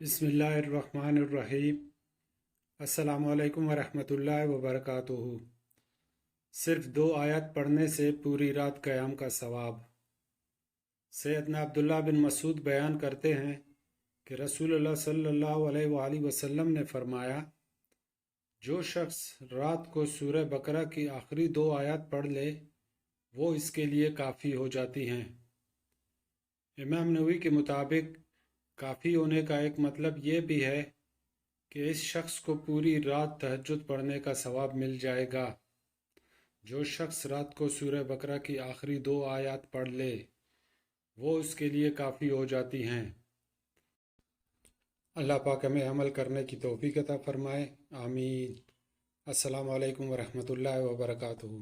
بسم اللہ الرحمن الرحیم۔ السلام علیکم ورحمۃ اللہ وبرکاتہ۔ صرف 2 آیات پڑھنے سے پوری رات قیام کا ثواب۔ سیدنا عبداللہ بن مسعود بیان کرتے ہیں کہ رسول اللہ صلی اللہ علیہ وآلہ وسلم نے فرمایا، جو شخص رات کو سورہ بقرہ کی آخری 2 آیات پڑھ لے وہ اس کے لیے کافی ہو جاتی ہیں۔ امام نووی کے مطابق کافی ہونے کا ایک مطلب یہ بھی ہے کہ اس شخص کو پوری رات تہجد پڑھنے کا ثواب مل جائے گا۔ جو شخص رات کو سورہ بقرہ کی آخری 2 آیات پڑھ لے وہ اس کے لیے کافی ہو جاتی ہیں۔ اللہ پاک ہمیں عمل کرنے کی توفیق عطا فرمائے، آمین۔ السلام علیکم ورحمۃ اللہ وبرکاتہ۔